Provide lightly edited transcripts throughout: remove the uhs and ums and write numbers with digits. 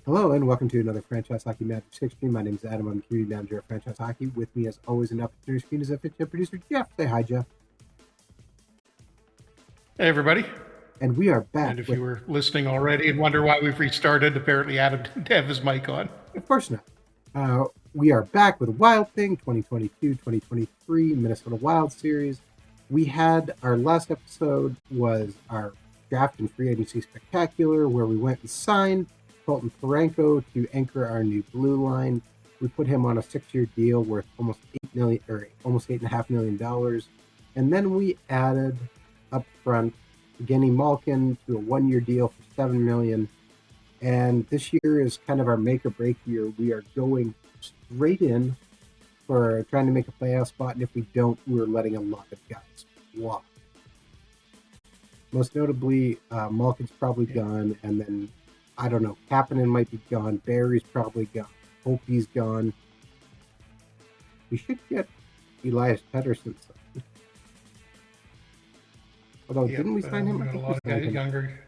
Hello and welcome to another Franchise Hockey Magic 6 stream. My name is Adam. I'm the community manager of Franchise Hockey. With me, as always, an opportunity screen is efficient producer Jeff. Say hi, Jeff. Hey, everybody. And we are back. And if you were listening already and wonder why we've restarted, apparently Adam didn't have his mic on. Of course not. We are back with Wild Thing 2022-2023 Minnesota Wild Series. We had our last episode was our draft and free agency spectacular, where we went and signed Colton Parenko to anchor our new blue line. We put him on a 6-year deal worth almost $8.5 million. And then we added up front Evgeny Malkin to a 1-year deal for $7 million. And this year is kind of our make or break year. We are going straight in for trying to make a playoff spot, and if we don't, we're letting a lot of guys walk. Most notably, Malkin's probably gone, and then, I don't know, Kapanen might be gone, Barry's probably gone, Opie's gone. We should get Elias Pettersson signed. Although, didn't we sign him? We got a lot of guys younger.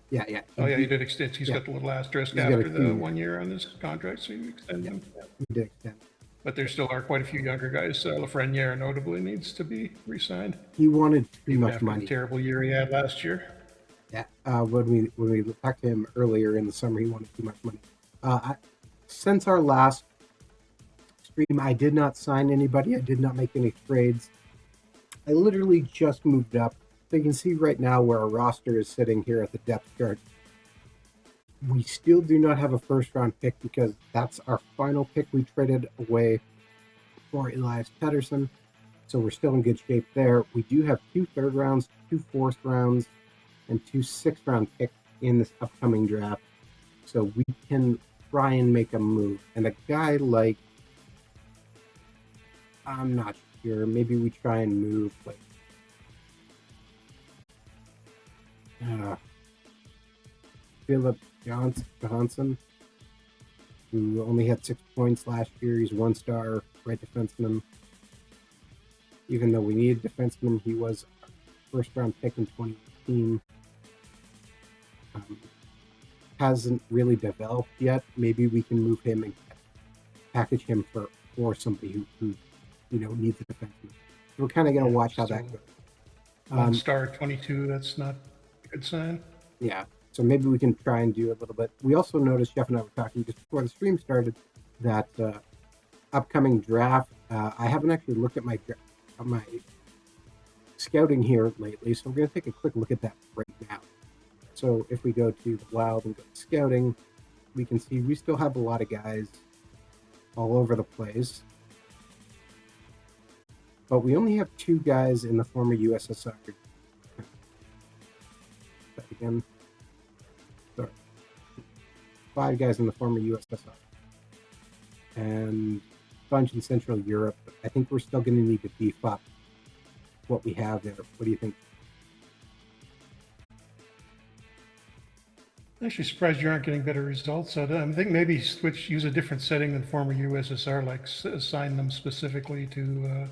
Yeah. Oh, yeah, he did extend. He's got the little asterisk after the 1 year on his contract, so you extend him. He did extend. But there still are quite a few younger guys. Lafreniere notably needs to be re-signed. He wanted too much money. The terrible year he had last year. Yeah, when we talked to him earlier in the summer, he wanted too much money. Since our last stream, I did not sign anybody. I did not make any trades. I literally just moved up. So you can see right now where our roster is sitting here at the depth chart. We still do not have a first-round pick because that's our final pick we traded away for Elias Pettersson. So we're still in good shape there. We do have 2 third rounds, 2 fourth rounds, and 2 sixth-round picks in this upcoming draft. So we can try and make a move. And a guy like, I'm not sure, maybe we try and move like Philip Johansson, who only had 6 points last year. He's 1-star right defenseman. Even though we needed defenseman, he was our first-round pick in 2018. Hasn't really developed yet. Maybe we can move him and package him for somebody who needs a defenseman. So we're kind of going to watch how that goes. 1-star 22, that's not a good sign. Yeah, so maybe we can try and do a little bit. We also noticed, Jeff and I were talking just before the stream started, that upcoming draft, I haven't actually looked at my scouting here lately, so we're going to take a quick look at that right now. So if we go to the Wild and go to scouting, we can see we still have a lot of guys all over the place. But we only have 2 guys in the former USSR. Again, sorry. 5 guys in the former USSR. And a bunch in Central Europe. I think we're still going to need to beef up what we have there. What do you think? I'm actually surprised you aren't getting better results out of it. I think maybe use a different setting than former USSR, like assign them specifically to,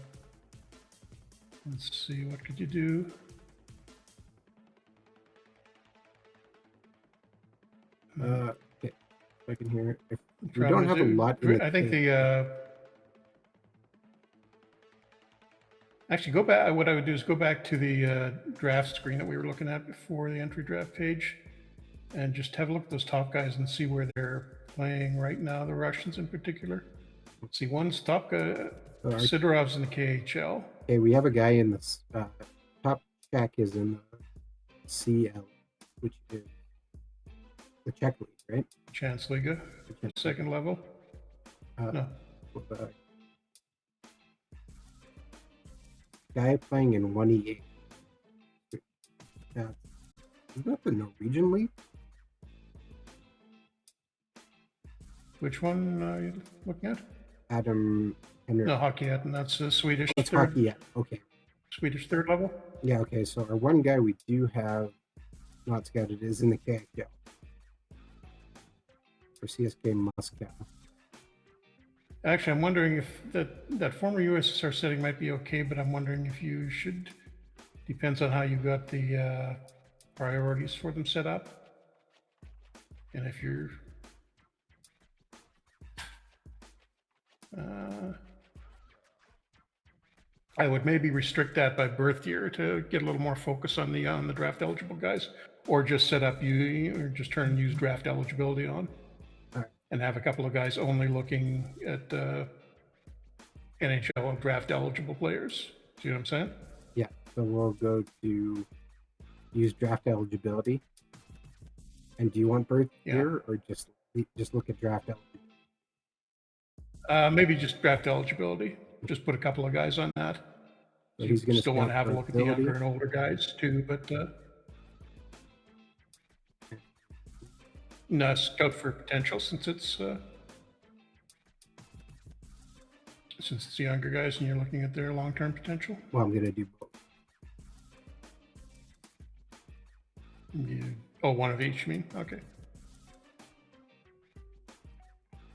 let's see, what could you do? Okay, if I can hear it. If we don't have a lot in I think actually go back. What I would do is go back to the draft screen that we were looking at before the entry draft page, and just have a look at those top guys and see where they're playing right now, the Russians in particular. Let's see, one's top guy, Sidorov's in the KHL. Okay, we have a guy in this top check is in the CL, which is the Czech league, right? Chance Liga, second level. No. Guy playing in 1E8. Isn't that the Norwegian league? Which one are you looking at? Adam Henry. No, Hockey and that's Swedish. It's Hockey, okay. Swedish third level? Yeah, okay. So our one guy we do have not scouted is in the KHL for CSK Moscow. Actually, I'm wondering if that former USSR setting might be okay, but I'm wondering if you should, depends on how you got the priorities for them set up. And if you're I would maybe restrict that by birth year to get a little more focus on the draft eligible guys, or just set up or just turn and use draft eligibility on, Alright. and have a couple of guys only looking at NHL draft eligible players. See what I'm saying? Yeah. So we'll go to use draft eligibility. And do you want birth year or just look at draft eligibility? Maybe just draft eligibility. Just put a couple of guys on that. So you still want to have a look at the younger and older guys too, but no, scout for potential since it's the younger guys and you're looking at their long-term potential. Well, I'm gonna do both. One of each, you mean? Okay.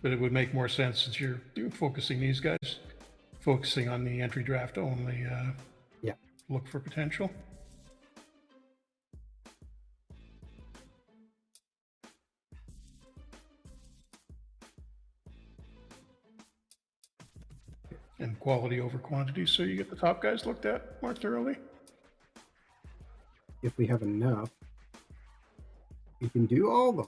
But it would make more sense since you're focusing these guys, focusing on the entry draft only. Look for potential. And quality over quantity, so you get the top guys looked at more thoroughly. If we have enough, we can do all of them.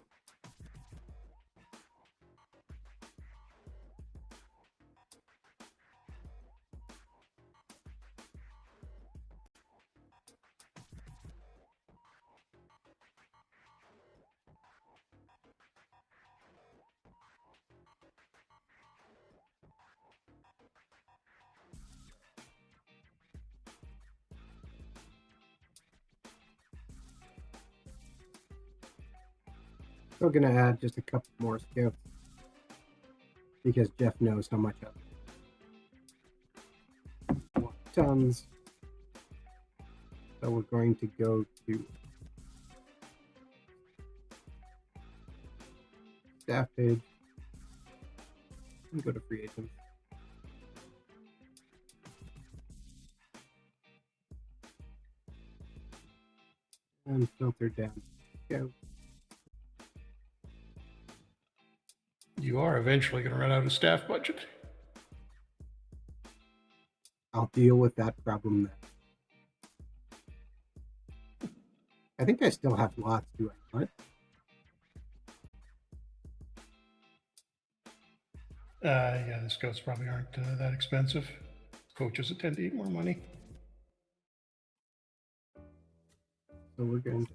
Still gonna add just a couple more scouts because Jeff knows how much of it. Tons. So we're going to go to staff page and go to free agents. And filter down to scout. You are eventually going to run out of staff budget. I'll deal with that problem then. I think I still have lots, do I not? Yeah, the scouts probably aren't that expensive. Coaches tend to eat more money. So we're going to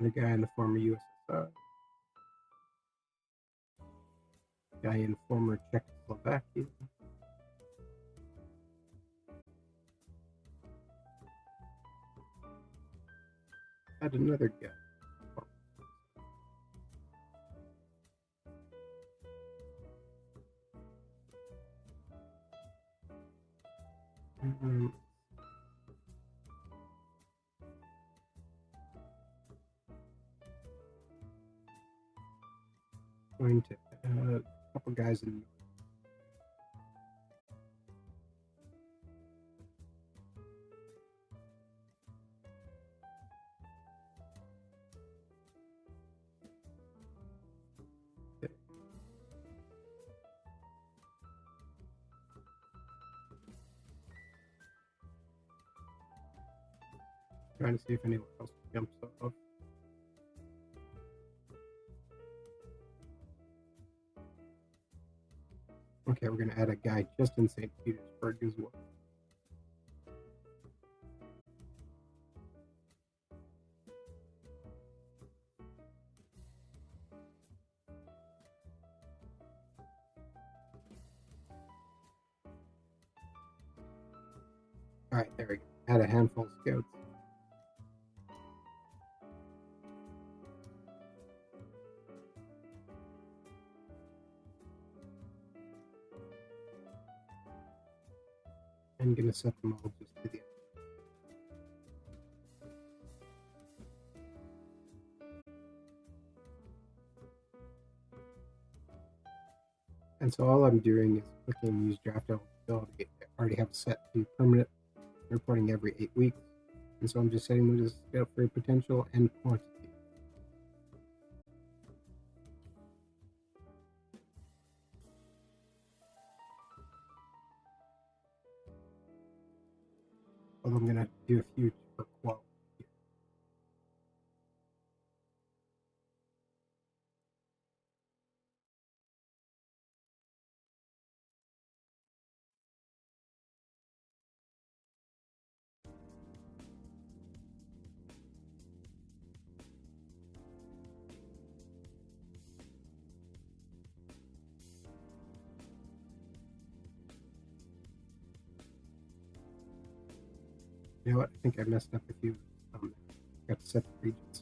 the guy in the former USSR, guy in former Czechoslovakia, add another guy. Going to add a couple guys in. Trying to see if anyone else jumps off. Okay, we're going to add a guy just in St. Petersburg as well. All right, there we go. Add a handful of scouts. I'm going to set them all just to the end. And so all I'm doing is clicking use draft eligibility. I already have it set to permanent reporting every 8 weeks. And so I'm just setting this up for potential and quantity. Although I'm going to have to do a few for quality. You know what? I think I messed up a few. Got to set the regions.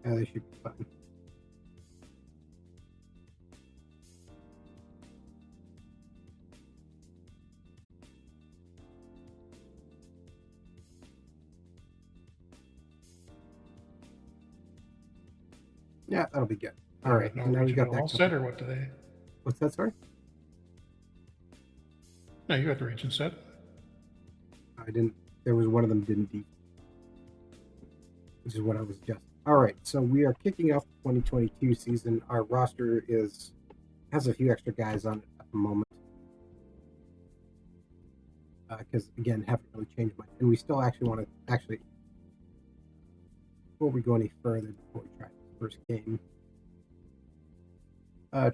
Yeah, they should be fine. Yeah, that'll be good. All right, No and now we got regional that all set, or what do they? What's that, sorry? No, you got the region set. I didn't. There was one of them didn't deep, which is what I was just. All right, so we are kicking off the 2022 season. Our roster has a few extra guys on it at the moment. Because again, haven't really changed much, and we still actually want to before we go any further, before we try the first game.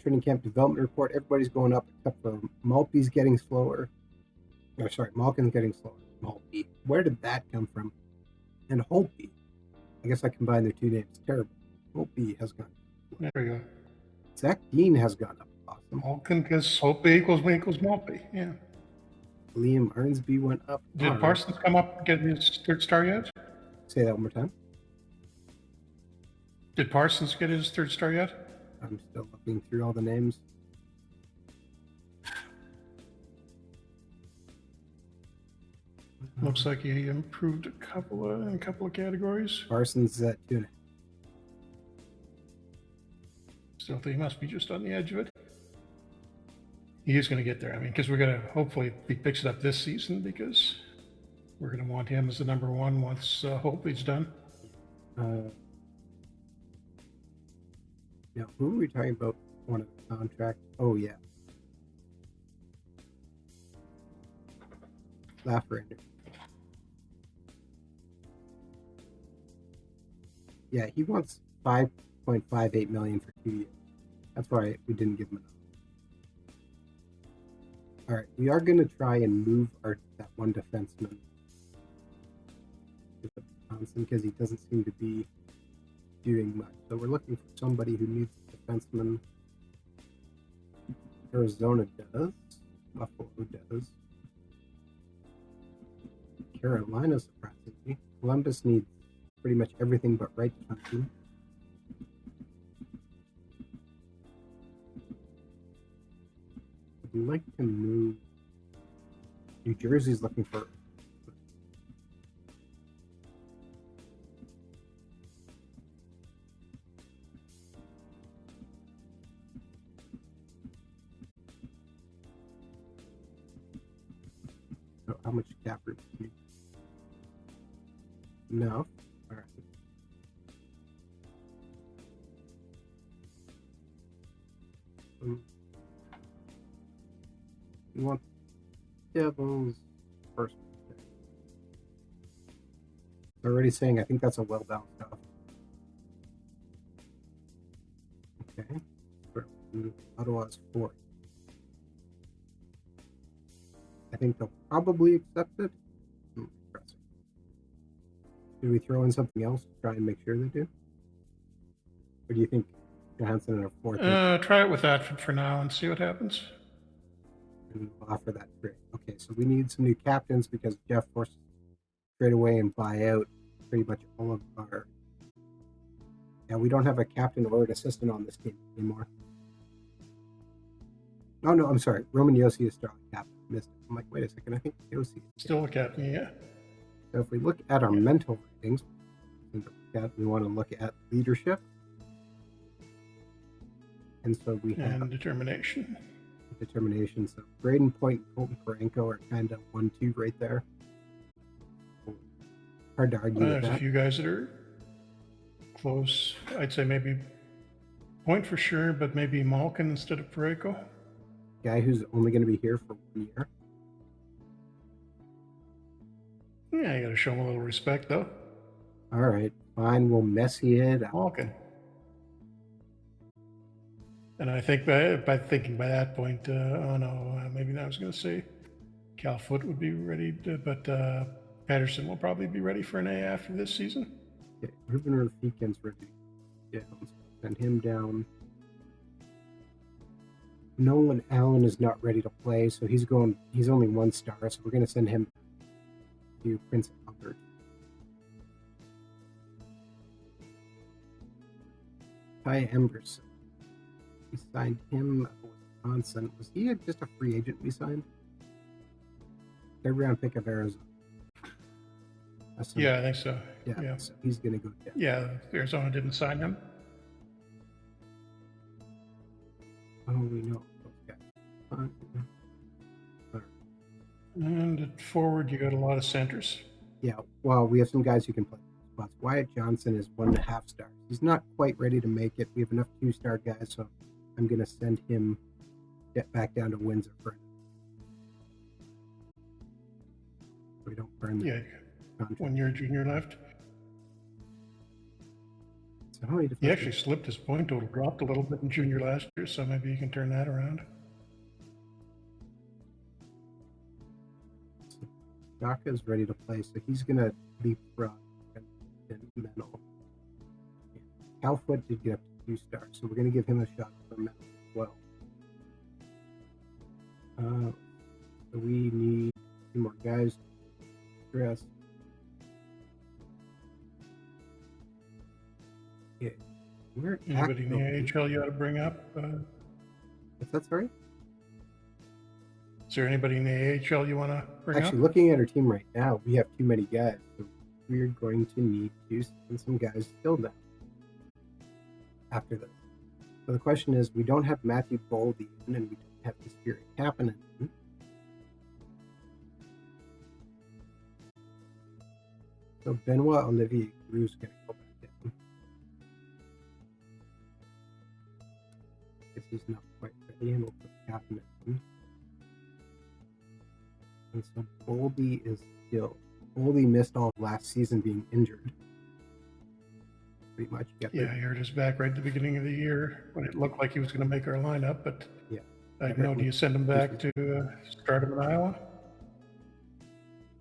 Training camp development report. Everybody's going up except for Maltby's getting slower. Or sorry, Malkin's getting slower. Maltby. Where did that come from? And Holtby. I guess I combined their two names. Terrible. Holtby has gone. There we go. Zach Dean has gone up. Awesome. Malkin, because Hope equals Maltby. Yeah. Liam Arnsby went up. Did Parsons come up and get his third star yet? Say that one more time. Did Parsons get his third star yet? I'm still looking through all the names. Looks like he improved in a couple of categories. Parsons at 2.5. Still think he must be just on the edge of it. He is going to get there. I mean, because we're going to hopefully he picks it up this season, because we're going to want him as the number one once Holtby's done. Now, who are we talking about? One of the contracts? Oh yeah, Lafreniere. Yeah, he wants 5.58 million for 2 years. That's why we didn't give him enough. All right, we are going to try and move that one defenseman to Wisconsin, because he doesn't seem to be doing much. So we're looking for somebody who needs a defenseman. Arizona does. Buffalo does. Carolina, surprisingly. Columbus needs pretty much everything but right defenseman. I'd like to move. New Jersey's looking for. So how much cap room do you need? Enough. All right. We want Devils first. They're already saying I think that's a well balanced off. Okay. Ottawa's fourth. I think they'll probably accept it. Should we throw in something else to try and make sure they do? Or do you think Johansson in a fourth? Try it with that for now and see what happens. And we'll offer that trade. Okay, so we need some new captains, because Jeff forced trade away and buy out pretty much all of our. Yeah, we don't have a captain or an assistant on this team anymore. Oh no, I'm sorry. Roman Yossi is still captain. missed it. I'm like, wait a second, I think KOC. Still a captain, yeah. So if we look at our mental ratings, we want to look at leadership. And so we have determination. Determination. So Braden Point and Colton Parenko are kind of 1-2 right there. Hard to argue with There's that. a few guys that are close. I'd say maybe Point for sure, but maybe Malkin instead of Pareko. Guy who's only going to be here for 1 year. Yeah, you got to show him a little respect, though. All right, fine. We'll messy it up. Malkin. And I think by thinking by that point, oh no, maybe I was going to say Cal Foot would be ready, but Patterson will probably be ready for an A after this season. Okay, Ruben Rafikin's ready. Yeah, let's send him down. Nolan Allen is not ready to play, so he's only 1 star, so we're going to send him to Prince Albert. Ty Emberson. We signed him at Wisconsin. Was he just a free agent we signed? 3rd round pick of Arizona. Yeah, I think so. Yeah. So he's going to go down. Yeah, Arizona didn't sign him. Oh, we know those guys. And at forward, you got a lot of centers. Yeah, well, we have some guys who can play spots. Wyatt Johnson is 1.5 stars. He's not quite ready to make it. We have enough 2-star guys, so I'm going to send him back down to Windsor for so we don't burn the contract. 1 year junior left. So how many he actually slipped his point total, dropped a little bit in junior last year, so maybe you can turn that around. Daka is ready to play, so he's going to leapfrog in Mental. Calfoot did get up to 2 stars, so we're going to give him a shot for Mental as well. So we need 2 more guys to dress. Yeah. Anybody in the AHL you ought to bring up? What's that, sorry? Is there anybody in the AHL you want to bring up? Actually, looking at our team right now, we have too many guys. So we're going to need to send some guys still down after this. So the question is, we don't have Matthew Boldy and we don't have the Spirit Kapanen. So Benoit Olivier Groux is going to go back in. Because he's not quite ready, and we'll put Kapanen in. And so Boldy is still. Boldy missed all of last season being injured. Pretty much. He hurt his back right at the beginning of the year when it looked like he was going to make our lineup. But yeah, I know. Do you send him back to start him in Iowa?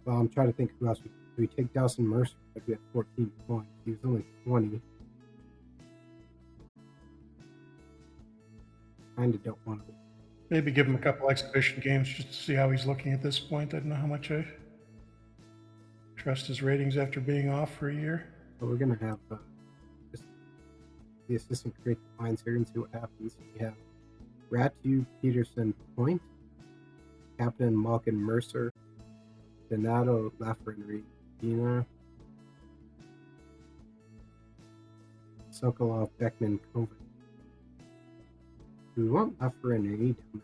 Well, I'm trying to think who else. We take Dawson Mercer, but we had 14 points. He was only 20. Kind of don't want to. Maybe give him a couple exhibition games just to see how he's looking at this point. I don't know how much I trust his ratings after being off for a year. So we're going to have just the assistant create the lines here and see what happens. We have Ratu, Peterson, Point, Captain Malkin, Mercer, Donato, Lafreniere, Dina, Sokolov, Beckman, Kovac. Do we want Lafreniere down there?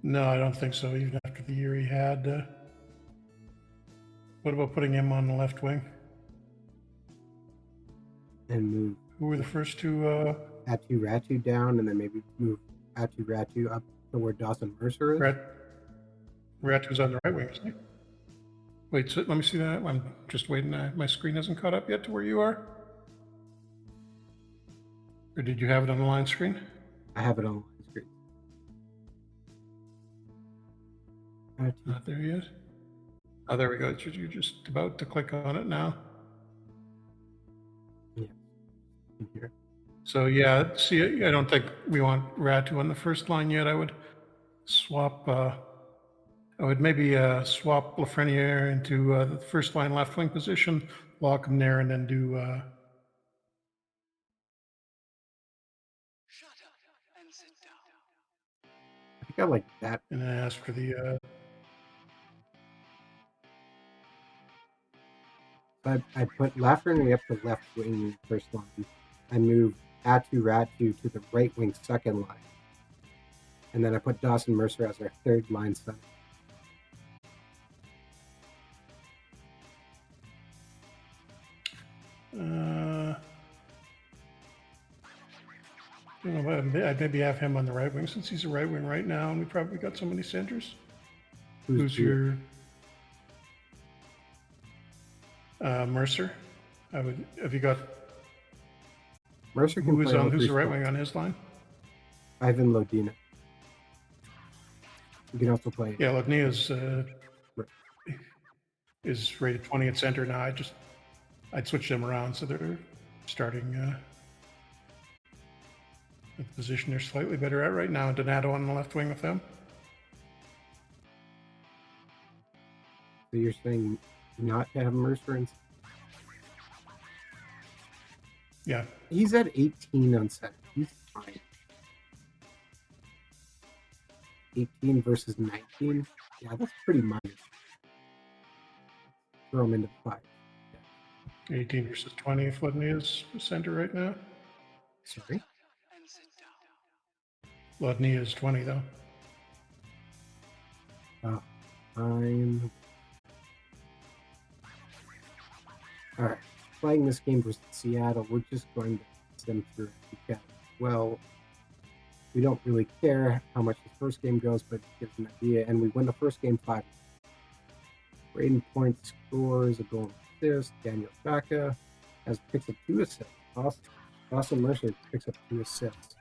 No, I don't think so, even after the year he had. What about putting him on the left wing? And move. Who were the first two? Ratu down, and then maybe move Ratu up to where Dawson Mercer is. Ratu's on the right wing, isn't he? Wait, so let me see that. I'm just waiting. My screen hasn't caught up yet to where you are. Or did you have it on the line screen? I have it on the line screen. There he is. Oh, there we go. You're just about to click on it now. Yeah. In here. So yeah, see, I don't think we want Ratu on the first line yet. I would swap. I would maybe swap Lafreniere into the first line left wing position, lock him there, and then do. think I like that. And I asked for the. I put Lafreniere up to left wing first line. I moved Atu Ratu to the right wing second line. And then I put Dawson Mercer as our third line center. I don't know, I'd maybe have him on the right wing since he's a right wing right now, and we probably got so many centers. Who's your Mercer? Have you got Mercer can who's play all who's three the right spots. wing on his line? Ivan Lodina. You can also play. Yeah, Lodnia is rated 20 at center now. I'd switch them around so they're starting at the position they're slightly better at right now. Donato on the left wing with them. So you're saying not to have Mercer in? Yeah. He's at 18 on center. He's fine. 18 versus 19. Yeah, that's pretty minor. Throw him into the fire. 18 versus 20 if Lodnia's center right now. Sorry? Lodnia is 20 though. Fine. Alright. Playing this game versus Seattle, we're just going to sim through it because, well, we don't really care how much the first game goes, but it gives an idea. And we win the first game 5. Braden Point scores a goal and assist. Daniel Shaka picks up 2 assists. Awesome Mercer picks up 2 assists.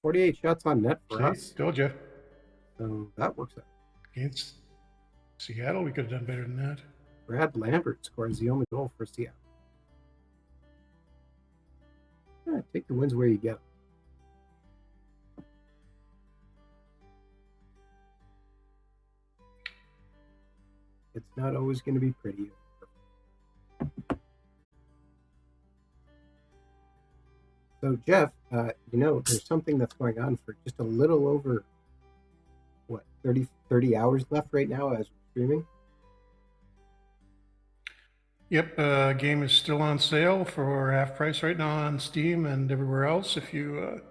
48 shots on net for us. Told you. So that works out. Against Seattle, we could have done better than that. Brad Lambert scores the only goal for Seattle. Yeah, take the wins where you get them. It's not always going to be pretty. So, Jeff, there's something that's going on for just a little over, 30 hours left right now as we're streaming? Yep, game is still on sale for half price right now on Steam and everywhere else. If you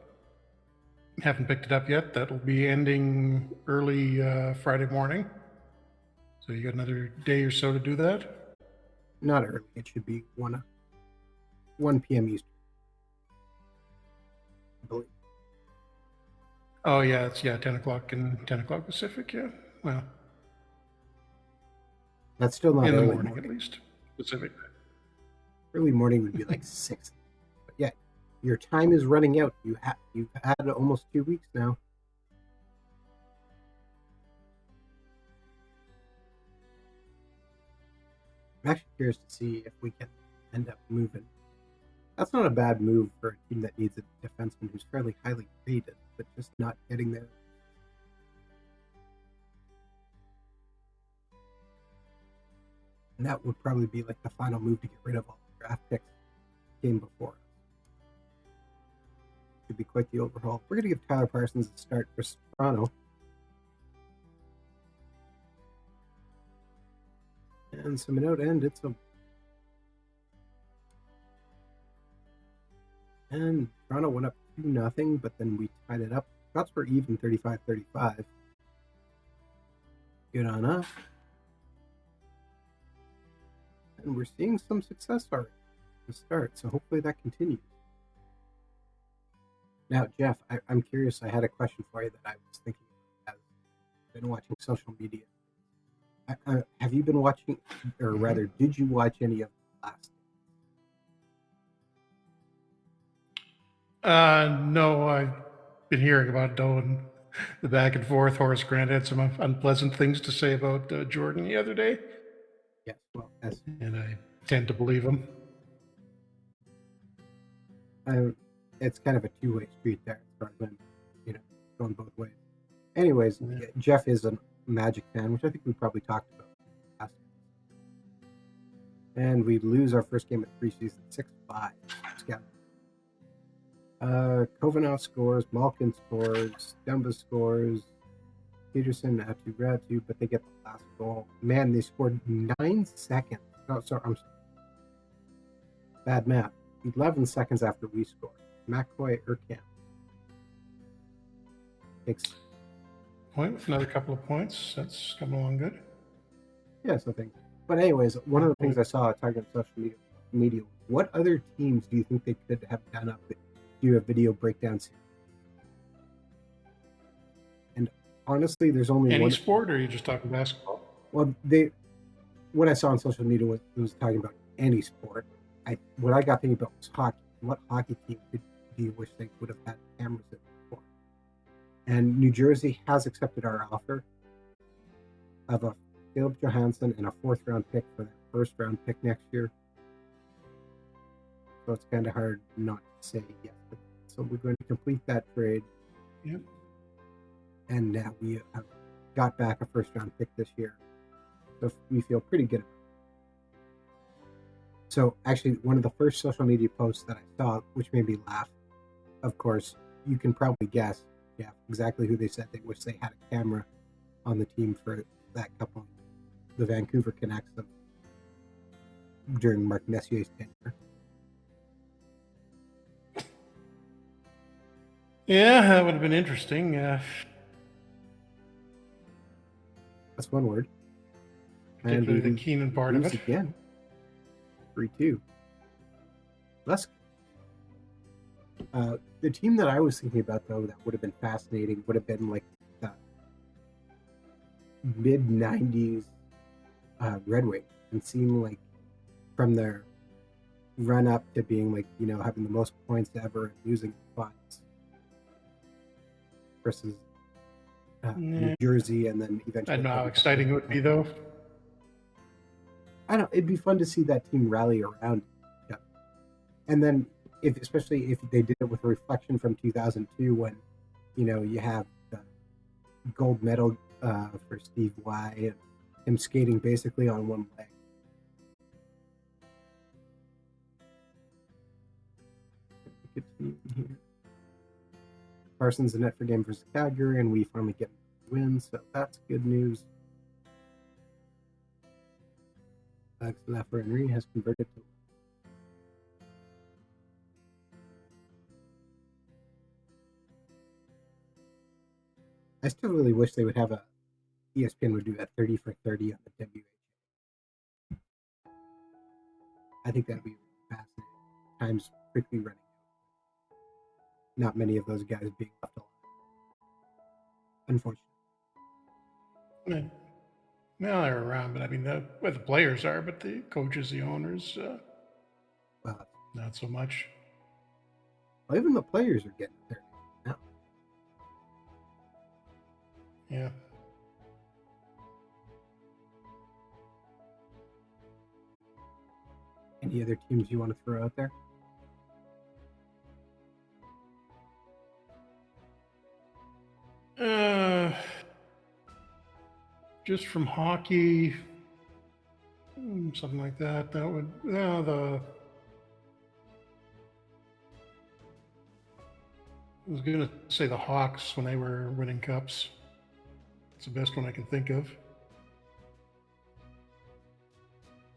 haven't picked it up yet, that'll be ending early Friday morning. So you got another day or so to do that? Not early. It should be 1 p.m. Eastern, I believe. Oh, yeah, it's 10 o'clock and 10 o'clock Pacific, yeah. Well, that's still not in the early morning at least, Pacific. Early morning would be like 6. But yeah, your time is running out. You've had almost 2 weeks now. I'm actually curious to see if we can end up moving. That's not a bad move for a team that needs a defenseman who's fairly highly rated, but just not getting there. And that would probably be like the final move to get rid of all the draft picks game before us. Should be quite the overhaul. We're going to give Tyler Parsons a start for Toronto. And so out end, and Toronto went up 2-0, but then we tied it up. Shots were even 35-35. Good on us. And we're seeing some success already to start, so hopefully that continues. Now, Jeff, I'm curious. I had a question for you that I was thinking about as I've been watching social media. Have you been watching, or rather, did you watch any of the last? No, I've been hearing about Doe and the back and forth. Horace Grant had some unpleasant things to say about Jordan the other day. Yes, well, and I tend to believe him. It's kind of a two-way street there, as far as I'm, going both ways. Anyways, Jeff is a Magic fan, which I think we probably talked about last time. And we lose our first game at preseason 6-5. Kovanov scores, Malkin scores, Dumba scores, Peterson, Atu Ratu, but they get the last goal. Man, they scored 9 seconds. Oh, sorry, I'm sorry. Bad math. 11 seconds after we scored. McCoy Urkamp takes. Point, another couple of points. That's coming along good. Yeah, so things. But anyways, one of the things I saw talking on social media, what other teams do you think they could have done up do a video breakdown series? And honestly, there's only Any one sport, or are you just talking basketball? Well, what I saw on social media was talking about any sport. What I got thinking about was hockey. What hockey team do you wish they would have had cameras in before? And New Jersey has accepted our offer of a Philip Johansson and a 4th round pick for their 1st round pick next year. So it's kind of hard not to say yes. So we're going to complete that trade. Yep. And now we have got back a 1st round pick this year. So we feel pretty good about it. So actually, one of the first social media posts that I saw, which made me laugh, of course, you can probably guess, exactly who they said they wish they had a camera on the team for that couple, the Vancouver Canucks during Mark Messier's tenure. Yeah, that would have been interesting. That's one word. Particularly the Keenan part of it. Again. 3-2. Less. The team that I was thinking about, though, that would have been fascinating would have been like the mid-90s Red Wings, and seeing like from their run up to being like, having the most points ever and losing fights versus New Jersey, and then eventually. I don't know how exciting it would be, though. I don't. It'd be fun to see that team rally around, and then especially if they did it with a reflection from 2002, when you have the gold medal for Steve Y and him skating basically on one leg. Parsons the net for game versus Calgary, and we finally get a win, so that's good news. Alex Lafreniere has converted to. I still really wish they would have ESPN would do a 30 for 30 on the WHA. I think that'd be fascinating. Time's quickly running out. Not many of those guys being left alive. Unfortunately. Well, they're around, but I mean, the players are, but the coaches, the owners, not so much. Well, even the players are getting there now. Yeah. Any other teams you want to throw out there? Just from hockey, something like that. That would I was going to say the Hawks when they were winning cups. It's the best one I can think of.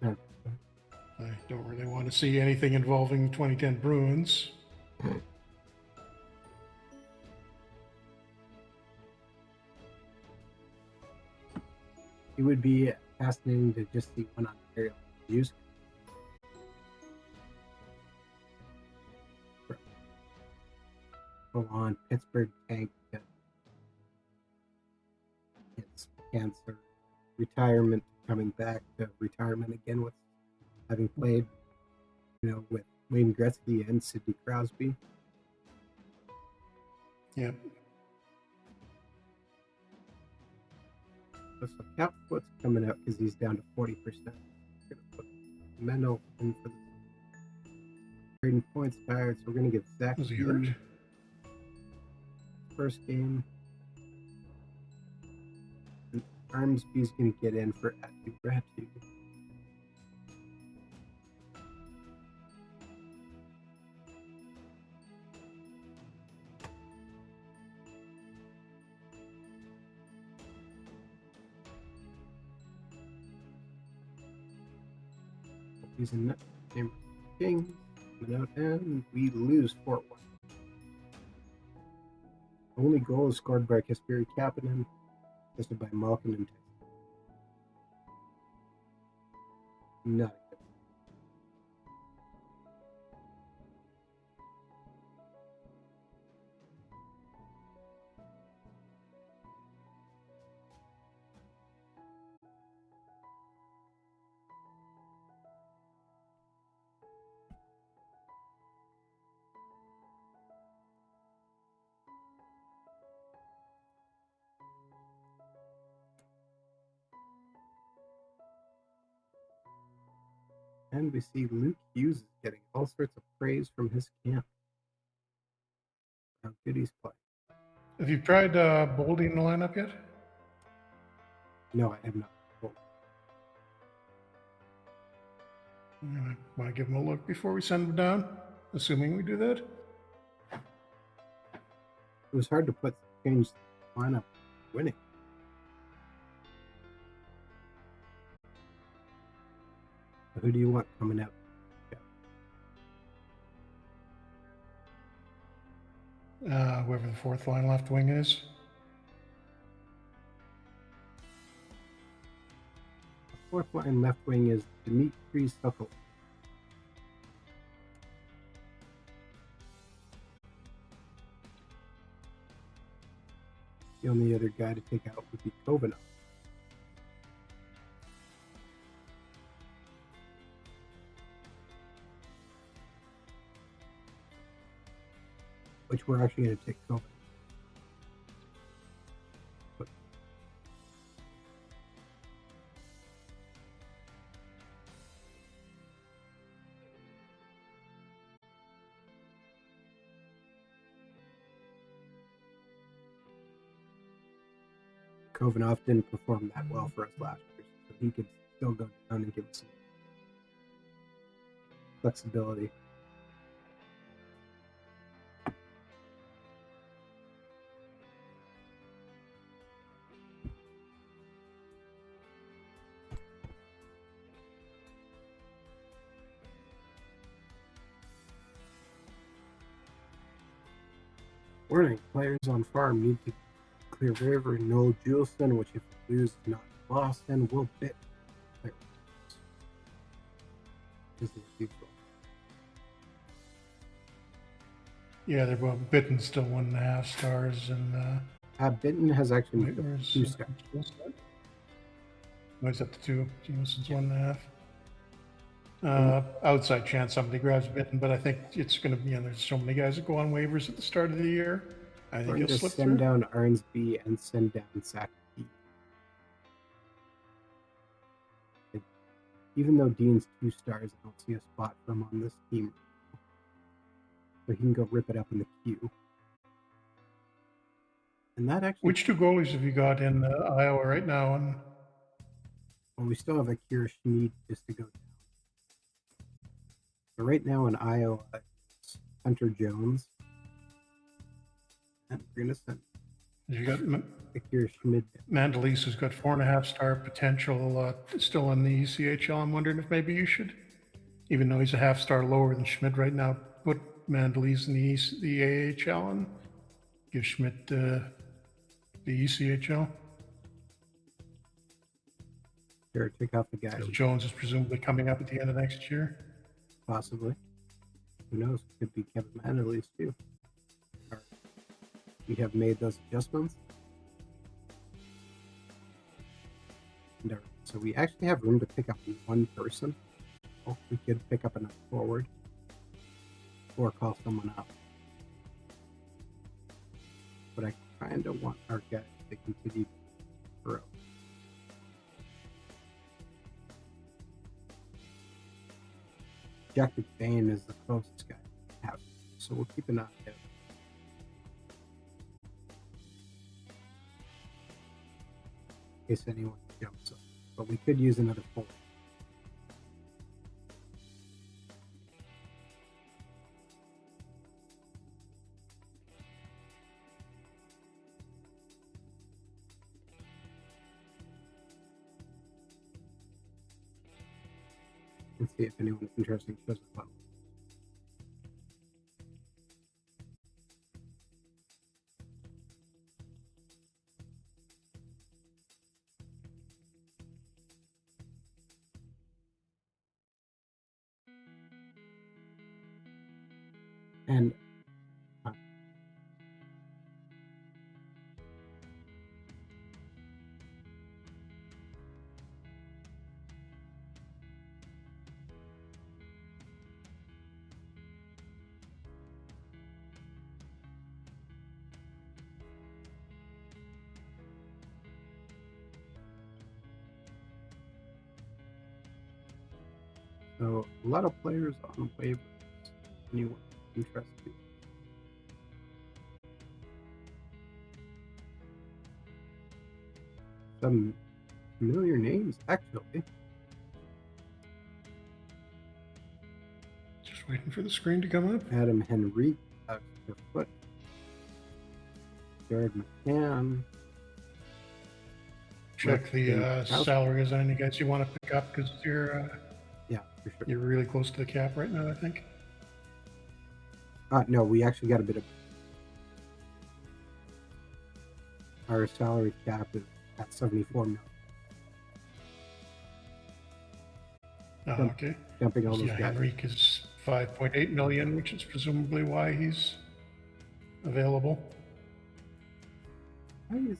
Yeah. I don't really want to see anything involving 2010 Bruins. It would be fascinating to just see one Ontario use. Full on Pittsburgh tank gets cancer, retirement, coming back to retirement again with having played, with Wayne Gretzky and Sidney Crosby. Yep. So Capfoot's coming out because he's down to 40%. We're going to put Mendel in for the trading points tired, so we're going to give Zach first game. And Armsby's going to get in for Atu Ratu. Using name king, coming out, and we lose 4-1. Only goal is scored by Kasperi Kapanen, assisted by Malkin and Tyson. Not good. And we see Luke Hughes is getting all sorts of praise from his camp. How good he's playing. Have you tried bolding the lineup yet? No, I have not. Want to give him a look before we send him down, assuming we do that? It was hard to change the lineup winning. But who do you want coming out? Whoever the fourth line left wing is. The fourth line left wing is Dmitry Sokol. The only other guy to take out would be Kovanov. Which we're actually going to take Kovanov. Kovanov didn't perform that well for us last year, so he could still go down and give us some flexibility. Warning, players on farm need to clear river, no Juleson, which if we lose is not lost, and will bit players. This is useful. Yeah, they're both Bitten still 1.5 stars, and Bitten has actually wait, where's 2 stars. No, he's up to 2. Jameson's 1.5. Outside chance somebody grabs Bitten, but I think it's going to be. There's so many guys that go on waivers at the start of the year. I think he'll slip send through. down Arnsby and send down Saki. Even though Dean's 2 stars, I don't see a spot for him on this team. So he can go rip it up in the queue. And that actually. Which 2 goalies have you got in Iowa right now? And well, we still have Akira Schmid just to go down. So right now in Iowa, it's Hunter Jones. And we're going to send you got Akira Schmid. Mandalise, who's got 4.5 star potential, still in the ECHL. I'm wondering if maybe you should, even though he's a half star lower than Schmidt right now, put Mandalise in the AHL and give Schmidt the ECHL. Sure, take off the guy. So Jones is presumably coming up at the end of next year. Possibly. Who knows? Could be Kevin Mandalise too. We have made those adjustments. So we actually have room to pick up 1 person. Well, we could pick up another forward or call someone up. But I kind of want our guys to continue to grow. Jack McBain is the closest guy to have, so we'll keep an eye on him. In case anyone jumps up. But we could use another forward. And see if anyone's interesting shows up. And so a lot of players on waivers. Anyone interested? Some familiar names, actually. Just waiting for the screen to come up. Adam Henrique, Alex Foot, Jared McCann. Check the salaries on any guys you want to pick up because you're yeah, for sure. You're really close to the cap right now, I think. No, we actually got a bit of. Our salary cap is at 74 million. Oh, okay. Dumping all those guys. Henrique is 5.8 million, which is presumably why he's available. Nice.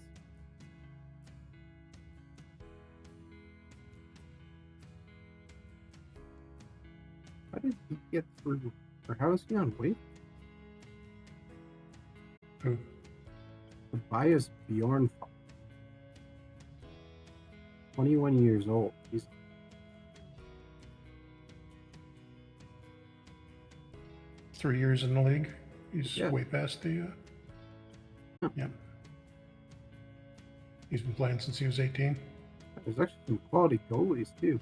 How did he get through? Or how is he on weight? Who? Tobias Bjornfall. 21 years old. He's 3 years in the league. He's way past the. Yeah. He's been playing since he was 18. There's actually some quality goalies too.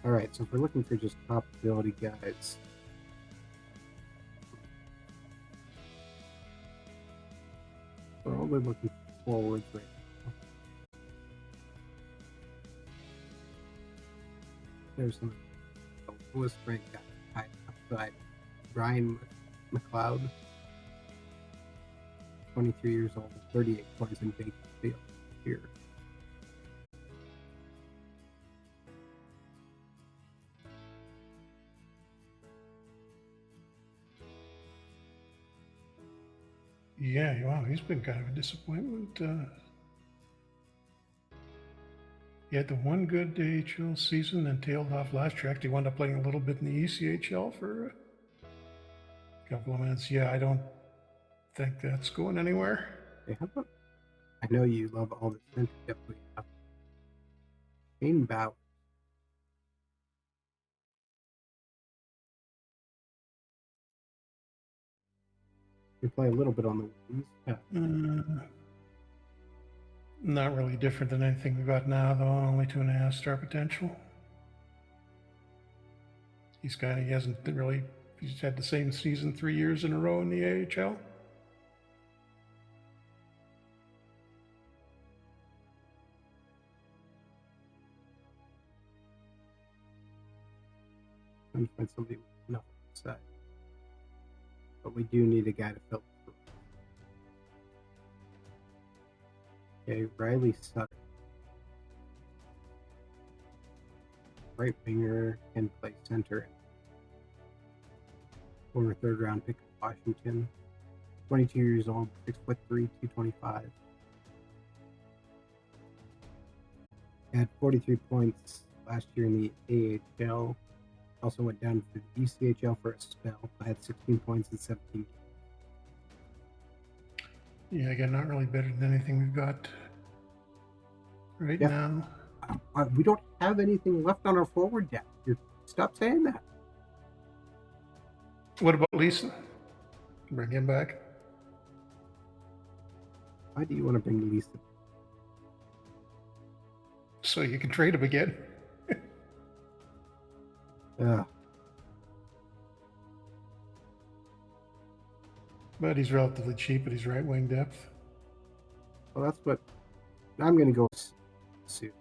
All right, so if we're looking for just top ability guys, we're only looking for forwards right now. There's some lowest ranked guy outside Brian McLeod, 23 years old, 38 points in Bakersfield here. Yeah, wow, he's been kind of a disappointment. He had the one good AHL season, then tailed off last year. Actually wound up playing a little bit in the ECHL for a couple of minutes. Yeah, I don't think that's going anywhere. Hey, how about, I know you love all the center depth we have. Shane Bauer. We play a little bit on the wings. Not really different than anything we've got now, though. Only 2.5 star potential. He's had the same season 3 years in a row in the AHL. I'm trying to find somebody with enough upside. But we do need a guy to fill it. Okay, Riley Sutter. Right winger, can play center. Former third round pick of Washington. 22 years old, 6'3", 225. Had 43 points last year in the AHL. Also went down to the ECHL for a spell. I had 16 points in 17 games. Yeah, again, not really better than anything we've got right now. We don't have anything left on our forward depth. Stop saying that. What about Leeson? Bring him back. Why do you want to bring Leeson? So you can trade him again. But he's relatively cheap at his right wing depth. Well, that's what I'm going to go soon.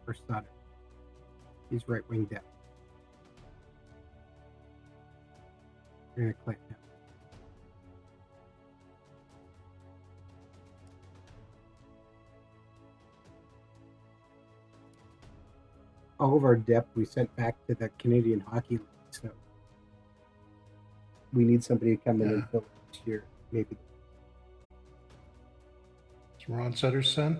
For Sutter. He's right wing depth. We're going to click him. All of our depth we sent back to the Canadian Hockey League, so we need somebody to come in and fill it this year, maybe. It's Ron Sutter's son.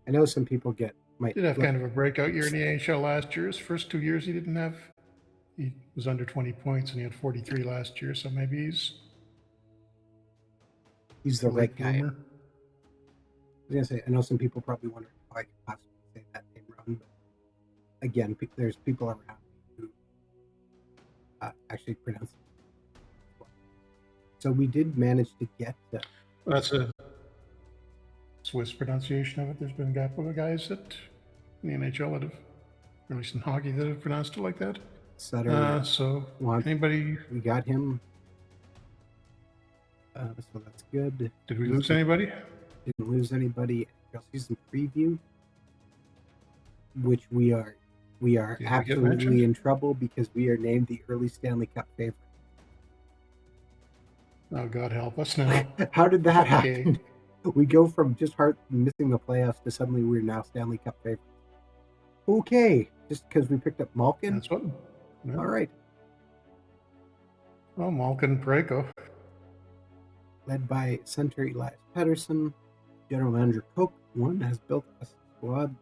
I know some people might Did have kind of a breakout year in the NHL last year. His first 2 years he was under 20 points and he had 43 last year, so maybe he's the right guy. Bloomer. I was gonna say, I know some people probably wonder how I could possibly say that name wrong, but again, there's people around who actually pronounce it. So we did manage to get That's a Swiss pronunciation of it. There's been a couple of guys in the NHL that have, or at least in hockey, that have pronounced it like that. Sutter. So anybody? We got him. So that's good. Did we lose anybody? Didn't lose anybody. Season preview, which we are absolutely in trouble because we are named the early Stanley Cup favorite. Oh, God help us now. How did that happen? We go from just missing the playoffs to suddenly we're now Stanley Cup favorites. Okay, just because we picked up Malkin? That's what. Yeah. All right. Oh, Malkin and Parayko. Led by center Elias Pettersson, general manager Coke One has built a squad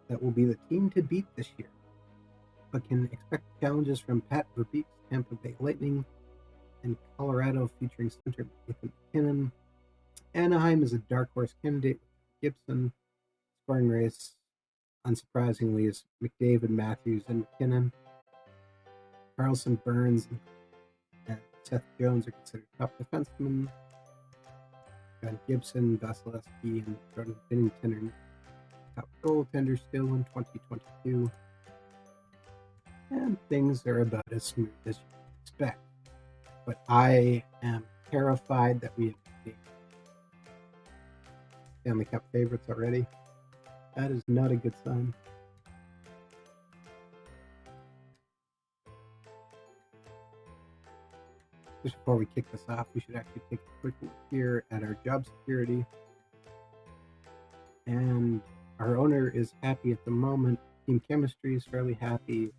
that will be the team to beat this year, but can expect challenges from Pat Verbeek's Tampa Bay Lightning and Colorado featuring center Nathan McKinnon. Anaheim is a dark horse candidate with Gibson. Scoring race, unsurprisingly, is McDavid, Matthews, and McKinnon. Carlson, Burns, and Seth Jones are considered top defensemen. John Gibson, Vasilevsky, and Jordan Binnington are top goaltenders still in 2022. And things are about as smooth as you expect. But I am terrified that we have Stanley Cup favorites already. That is not a good sign. Just before we kick this off, we should actually take a quick look here at our job security. And our owner is happy at the moment. Team chemistry is fairly happy.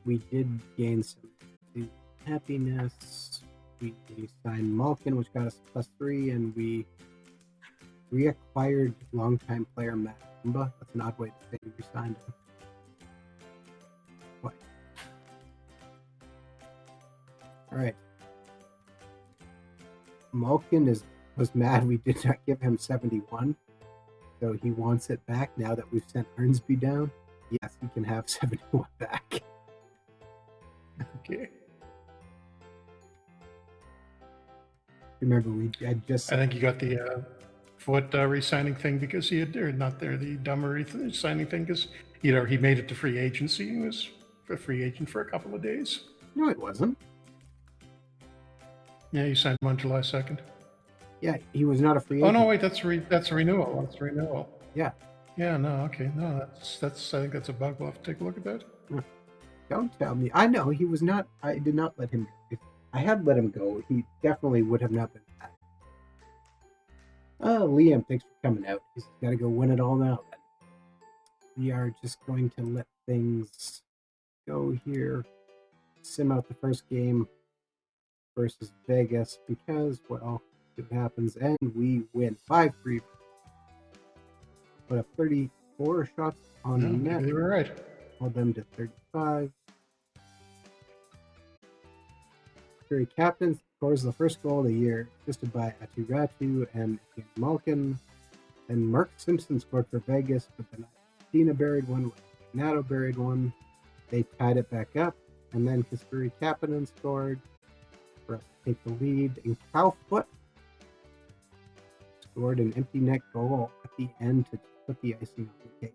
We did gain some happiness. We signed Malkin, which got us +3, and we reacquired longtime player Matt Dumba. That's an odd way to say we signed him. What? All right. Malkin was mad we did not give him 71, so he wants it back now that we've sent Ernsby down. Yes, he can have 71 back. Okay. Remember, we had just. I think you got the Foot re-signing thing because he had, or not there, the dumber signing thing because he made it to free agency. He was a free agent for a couple of days. No, it wasn't. Yeah, you signed him on July 2nd. Yeah, he was not a free agent. Oh no, wait, that's a renewal. That's a renewal. Yeah. Yeah, no, okay, no, that's. I think that's a bug. We'll have to take a look at that. Don't tell me. I know he was not. I did not let him go. If I had let him go, he definitely would have not been back. Liam, thanks for coming out. He's got to go win it all now. We are just going to let things go here. Sim out the first game versus Vegas because, well, it happens, and we win 5-3. Put up 34 shots on the net. They were right. Hold them to 35. Three captains scores the first goal of the year, assisted by Aturatu and Malkin. And Mark Simpson scored for Vegas, but then Dina buried one, Nato buried one. They tied it back up, and then Kasperi Kapanen scored for us to take the lead. And Cal Foot scored an empty net goal at the end to put the icing on the cake.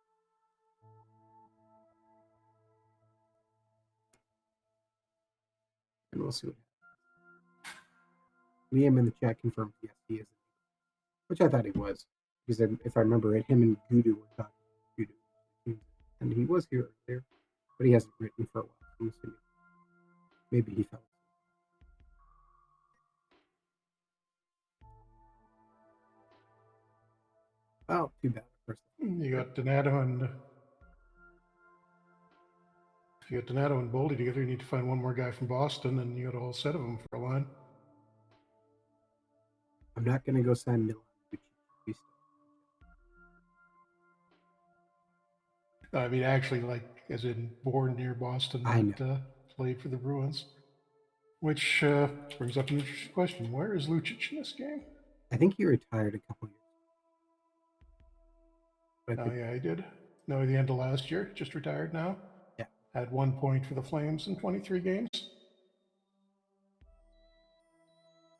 we'll see what happens. Liam in the chat confirmed yes, he is, which I thought he was, because if I remember right, him and Gudu were talking. Gudu, and he was here earlier, but he hasn't written for a while. So I'm assuming maybe he fell. Oh, too bad. You got Donato and Boldy together. You need to find one more guy from Boston, and you got a whole set of them for a line. I'm not going to go sign Milan. I mean, actually, like as in born near Boston, but played for the Bruins. Which brings up an interesting question: where is Lucic in this game? I think he retired a couple years. Oh yeah, he did. No, the end of last year, just retired now. Yeah. Had 1 point for the Flames in 23 games.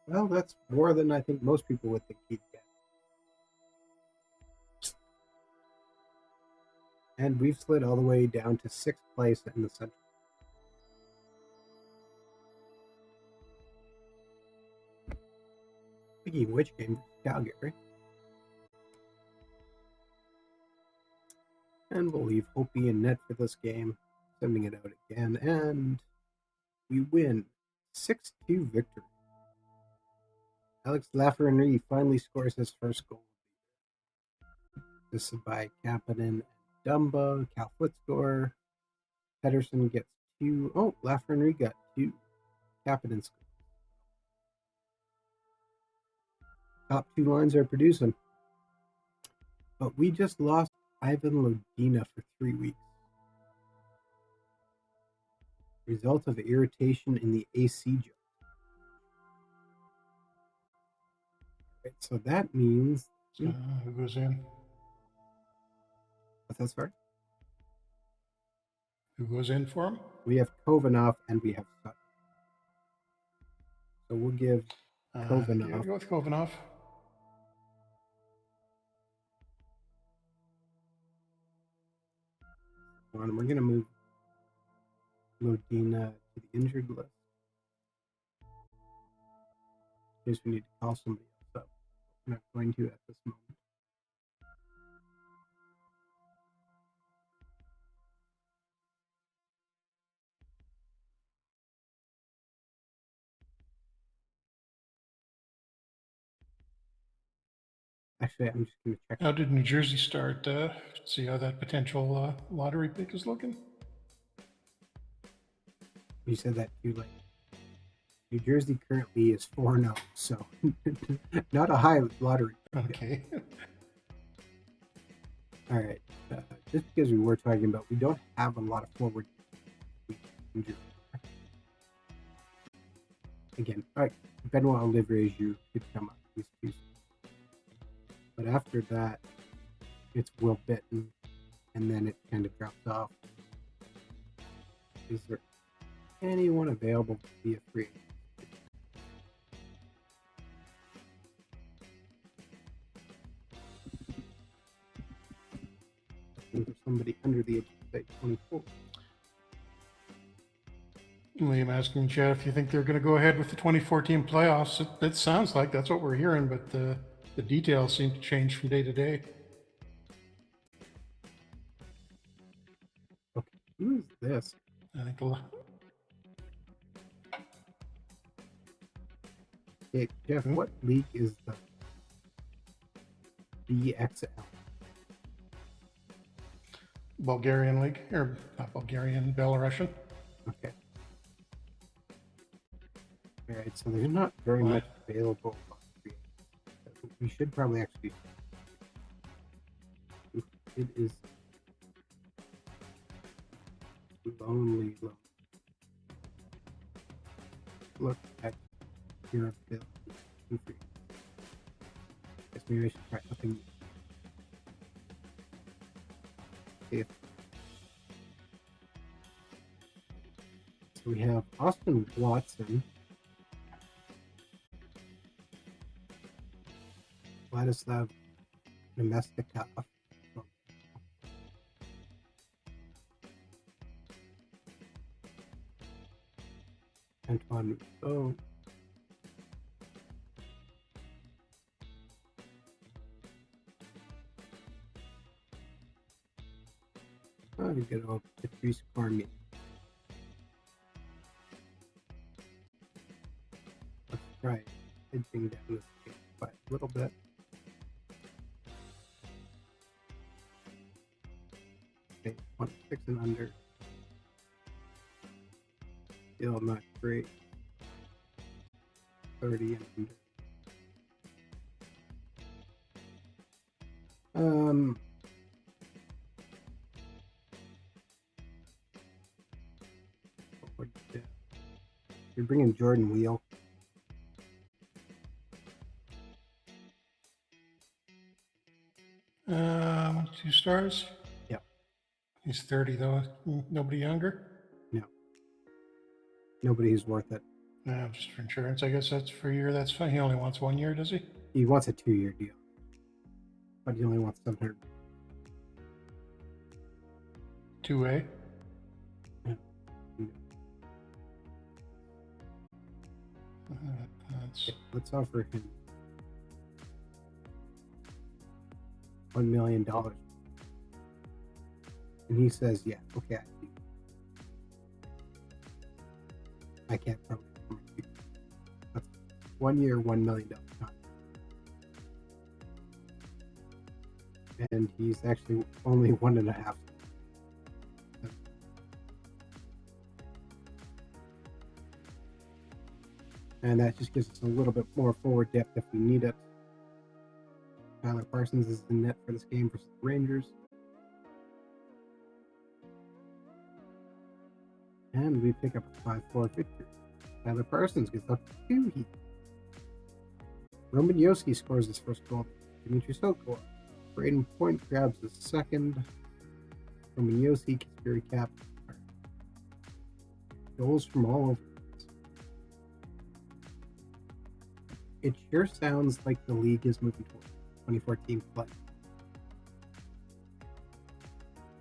Well, that's more than I think most people would think he'd get. And we've slid all the way down to 6th place in the Central. Speaking of which, game Calgary. And we'll leave Opie in net for this game, sending it out again, and we win 6-2 victory. Alex Lafreniere finally scores his first goal. This is by Kapanen and Dumba. Cal Foot score. Pedersen gets 2. Oh, Lafreniere got 2. Kapanen score. Top 2 lines are producing. But we just lost Ivan Lodina for 3 weeks. Result of irritation in the AC joint. Right, so that means who goes in? What's that, sorry? Who goes in for him? We have Kovanov and we have Sutton. So we'll give Kovanov. Yeah, go with Kovanov. We're going to move Lodina to the injured list. In case we need to call somebody else up. We're not going to at this moment. Actually, I'm just going to check. How did New Jersey start? See how that potential lottery pick is looking? You said that too late. New Jersey currently is 4-0, so not a high lottery pick. Okay. All right. Just because we were talking about, we don't have a lot of forward injury. Again, all right, Benoit Olivier could come up. He's too. But after that, it's Will Bitten, and then it kind of drops off. Is there anyone available to be a free agent? For somebody under the age of, say, 24. Liam asking Chad if you think they're going to go ahead with the 2014 playoffs. It sounds like that's what we're hearing, but the details seem to change from day to day. Okay, who is this? I think Hey, Jeff, what league is the BXL? Bulgarian league, or not Bulgarian, Belarusian. Okay. All right, so there's not very much available. We should probably actually. It is lonely. Look at your ability. Guess maybe I should try something. If so, we have Austin Watson, Vladislav Nemestikov, Antoine on. Oh. Oh, you get all Patrice Cormier. Let's try edging down this game by a little bit. Okay, 26 and under. Still not great. 30 and under. You're bringing Jordan Wheel. Two stars. Yeah. He's 30 though. Nobody younger. No. Nobody who's worth it. No, just for insurance. I guess that's for a year. That's fine. He only wants 1 year, does he? He wants a 2-year deal, but he only wants 700. 2A. Yeah. Let's offer him $1 million, and he says, "Yeah, okay, I can't probably." That's 1 year, $1 million contract, and he's actually only 1.5. And that just gives us a little bit more forward depth if we need it. Tyler Parsons is the net for this game versus the Rangers. And we pick up a 5-4 victory. Tyler Parsons gets up to 2 heat. Roman Yoski scores his first goal. Dimitri Sokol. Braden Point grabs his second. Roman Yoski, Kasperi Cap. Goals from all over. It sure sounds like the league is moving toward 2014 play.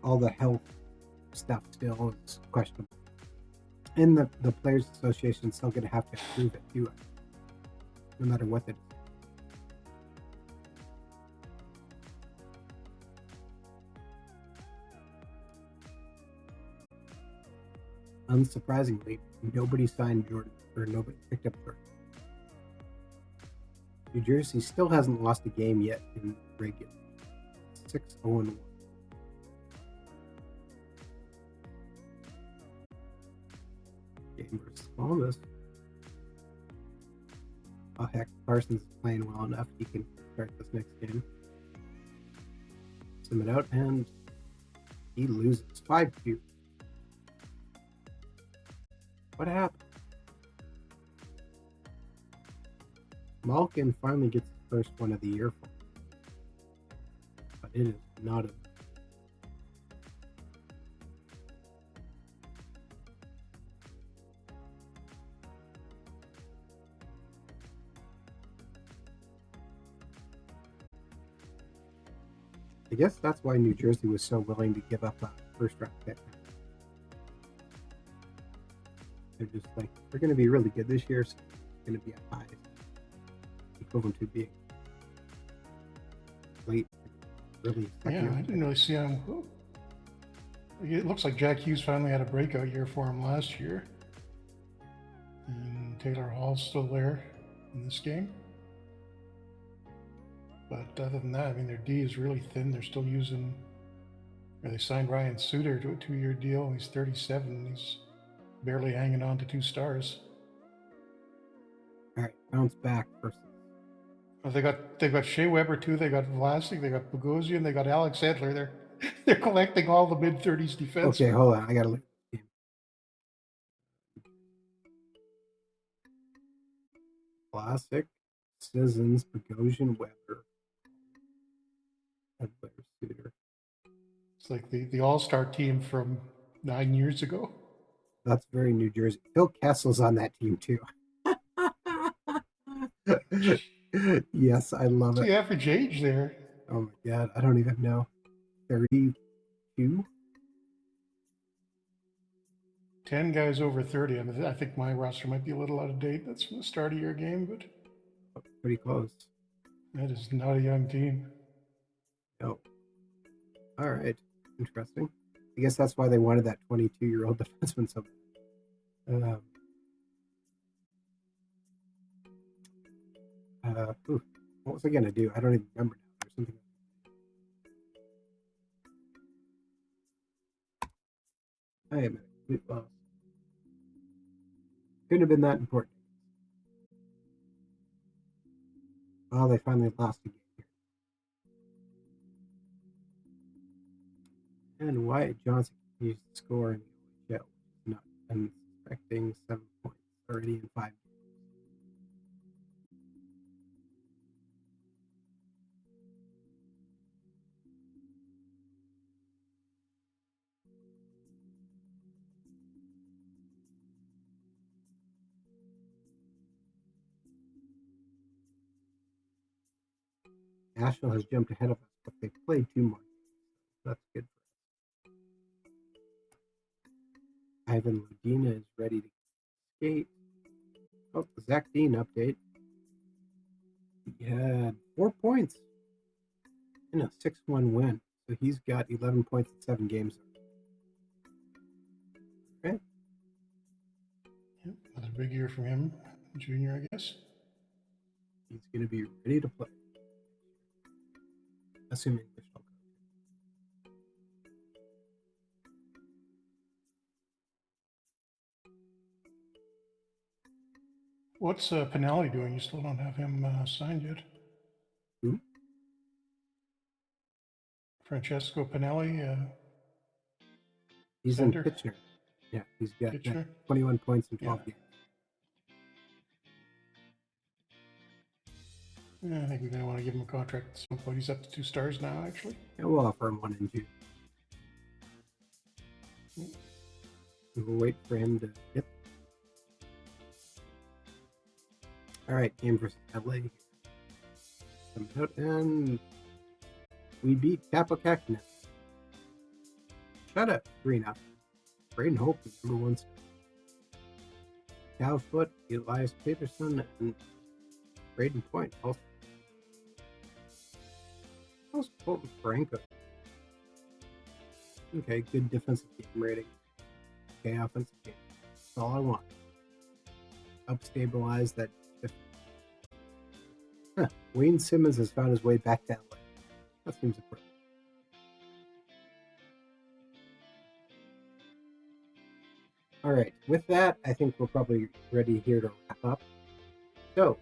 All the health stuff still is questionable. And the Players Association is still going to have to approve it too, no matter what it is. Unsurprisingly, nobody signed Jordan, or nobody picked up Jordan. New Jersey still hasn't lost a game yet in regular. 6-0-1. Game versus Columbus. Oh heck, Parsons is playing well enough. He can start this next game. Sim it out, and he loses 5-2. What happened? Malkin finally gets his first one of the year for him. But it is not a. I guess that's why New Jersey was so willing to give up a first round pick. They're just like, we're going to be really good this year, so it's going to be a high. Equivalent to being late, really. Yeah, I didn't really see him. It looks like Jack Hughes finally had a breakout year for him last year. And Taylor Hall's still there in this game. But other than that, I mean, their D is really thin. They're still using, or they signed Ryan Suter to a 2-year deal. He's 37. And he's barely hanging on to 2 stars. All right, bounce back versus. Well, they've got Shea Weber too. They got Vlasic. They got Bogosian. They got Alex Edler. They're collecting all the mid-30s defense. Okay, hold on. I gotta look. Vlasic, Sissons, Bogosian, Weber, Edler, Suter. It's like the all-star team from 9 years ago. That's very New Jersey. Phil Kessel's on that team too. Yes, I love it. The average age there. Oh my god, I don't even know. 32? 10 guys over 30. I think my roster might be a little out of date. That's from the start of your game, but Pretty close. that is not a young team. Oh. All right. Interesting. I guess that's why they wanted that 22-year-old defenseman so bad. What was I going to do? I don't even remember now. There's something. I am at a complete loss. Couldn't have been that important. Oh, they finally lost again here. And Wyatt Johnson continues to score in the OHL, which is not unexpecting. 7 points already in 5 games. Asheville has jumped ahead of us, but they played 2 more games. So that's good for us. Ivan Ledina is ready to skate. Oh, the Zach Dean update. He had 4 points in a 6-1 win. So he's got 11 points in 7 games. Okay. Yep, another big year from him, junior, I guess. He's going to be ready to play. Assuming the show. What's Pinelli doing? You still don't have him signed yet. Who? Francesco Pinelli. He's center? in Kitchener. Yeah, he's got Kitchener? 21 points in 12 games. Yeah, I think we're going to want to give him a contract at some point. He's up to 2 stars now, actually. Yeah, we'll offer him 1 in June. We'll wait for him to hit. All right, game versus LA. And we beat Kapokakinen. Shut up, 3-0. Braden Hope is number 1 star. Cal Foot, Elias Peterson, and Braden Point also. How's Colton Franco? Okay, good defensive game rating. Okay, offensive game. That's all I want. Up stabilize that. Wayne Simmons has found his way back to LA. That seems important. All right, with that, I think we're probably ready here to wrap up. So,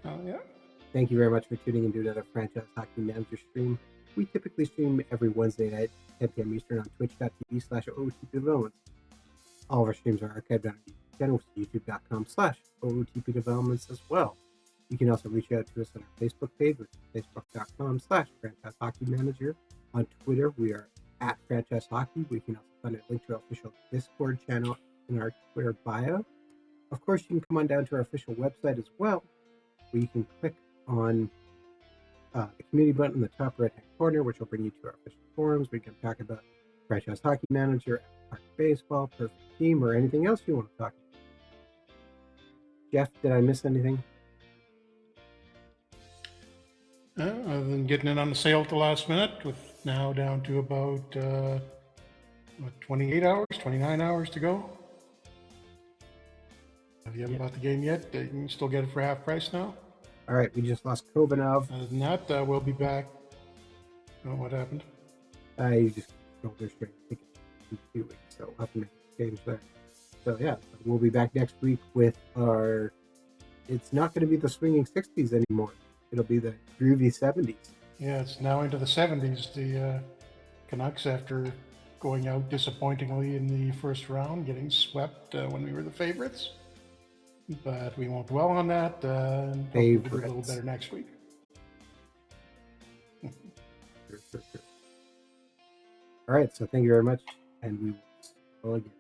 Thank you very much for tuning in to another Franchise Hockey Manager stream. We typically stream every Wednesday night, 10 p.m. Eastern on twitch.tv/OOTPdevelopments. All of our streams are archived on our channel, youtube.com/OOTPdevelopments as well. You can also reach out to us on our Facebook page, which is facebook.com/Franchise Hockey Manager. On Twitter, we are at Franchise Hockey. We can also find a link to our official Discord channel in our Twitter bio. Of course, you can come on down to our official website as well, where you can click on the community button in the top right-hand corner, which will bring you to our official forums. We can talk about Franchise Hockey Manager, Park Baseball, Perfect Team, or anything else you want to talk about. Jeff, did I miss anything? Other than getting it on the sale at the last minute, with now down to about 28 hours, 29 hours to go. If you haven't bought the game yet, you can still get it for half price now. All right, we just lost Kovanov. Other than that, we'll be back. Oh, what happened? You just don't go straight. I think it's 2 weeks, so we'll have to make a change there. So yeah, we'll be back next week with our. It's not going to be the swinging 60s anymore. It'll be the groovy 70s. Yeah, it's now into the 70s. The Canucks, after going out disappointingly in the first round, getting swept when we were the favorites. But we won't dwell on that. And we'll do a little better next week. Sure. All right, so thank you very much, and we will see you all again.